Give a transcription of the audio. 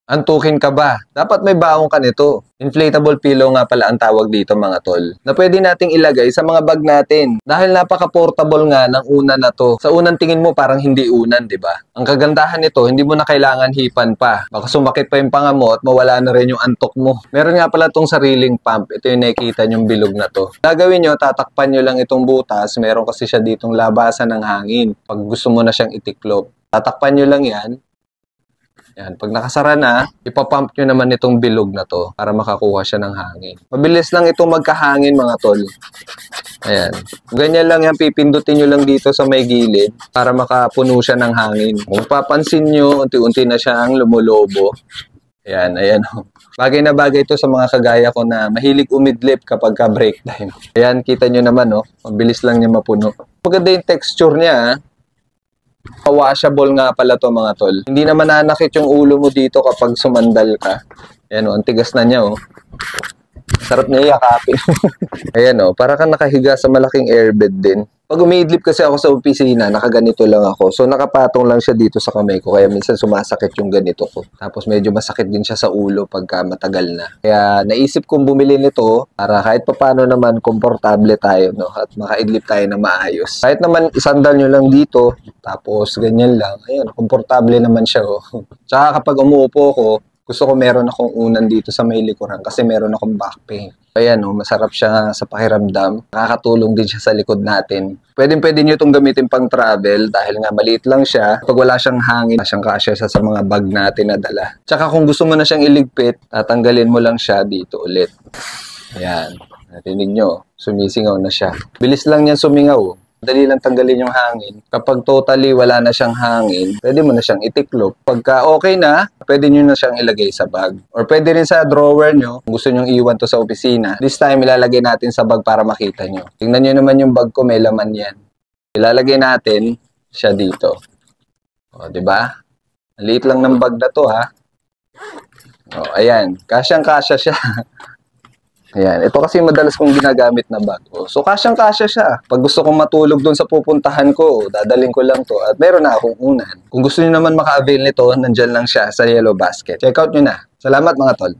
Antukin ka ba? Dapat may baong ka nito. Inflatable pillow nga pala ang tawag dito mga tol. Na pwede nating ilagay sa mga bag natin. Dahil napaka-portable nga ng unan na to. Sa unang tingin mo parang hindi unan, di ba? Ang kagandahan nito, hindi mo na kailangan hipan pa. Baka sumakit pa yung panga mo at mawala na rin yung antok mo. Meron nga pala tong sariling pump. Ito yung nakikita nyong bilog na to. Gagawin nyo, tatakpan nyo lang itong butas. Meron kasi siya ditong labasan ng hangin. Pag gusto mo na siyang itiklop. Tatakpan nyo lang yan. Yan. Pag nakasara na, ipapump nyo naman itong bilog na to para makakuha siya ng hangin. Mabilis lang itong magkahangin mga tol. Ayan. Ganyan lang yan, pipindutin nyo lang dito sa may gilid para makapuno siya ng hangin. Kung papansin nyo, unti-unti na siyang lumulobo. Ayan, ayan. Bagay na bagay ito sa mga kagaya ko na mahilig umidlip kapag ka-break time. Ayan, kita nyo naman, oh. Mabilis lang niya mapuno. Maganda yung texture niya, washable nga pala to mga tol. Hindi naman nanakit yung ulo mo dito kapag sumandal ka. Ayan o, ang tigas na niya o. Sarap niya yakapin. Ayan o, para kang nakahiga sa malaking airbed din. Pag umiidlip kasi ako sa opisina, nakaganito lang ako. So nakapatong lang siya dito sa kamay ko. Kaya minsan sumasakit yung ganito ko. Tapos medyo masakit din siya sa ulo pagka matagal na. Kaya naisip kong bumili nito para kahit papano naman komportable tayo, no? At makaidlip tayo na maayos. Kahit naman isandal nyo lang dito, tapos ganyan lang. Ayan, komportable naman siya. Oh. Tsaka kapag umuupo ko, gusto ko meron akong unan dito sa may likuran kasi meron akong back pain. Ayan, oh, masarap siya sa pakiramdam. Nakakatulong din siya sa likod natin. Pwede nyo itong gamitin pang travel dahil nga maliit lang siya. Pag wala siyang hangin, siyang kasya sa mga bag natin na dala. Tsaka kung gusto mo na siyang iligpit, tatanggalin mo lang siya dito ulit. Ayan. Narinig nyo, sumisingaw na siya. Bilis lang niyan sumingaw. Dali lang tanggalin yung hangin. Kapag totally wala na siyang hangin, pwede mo na siyang itiklop. Pagka okay na, pwede nyo na siyang ilagay sa bag. Or pwede rin sa drawer nyo, kung gusto nyo iwan to sa opisina. This time, ilalagay natin sa bag para makita nyo. Tingnan nyo naman yung bag ko, may laman yan. Ilalagay natin siya dito. O, diba? Liit lang ng bag na to, ha? O, ayan. Kasyang-kasya siya. Ayan, ito kasi madalas kong ginagamit na bag. So, kasyang-kasya siya. Pag gusto kong matulog doon sa pupuntahan ko, dadaling ko lang to at meron na akong unan. Kung gusto niyo naman maka-avail nito, nandyan lang siya sa yellow basket. Check out nyo na. Salamat mga tol.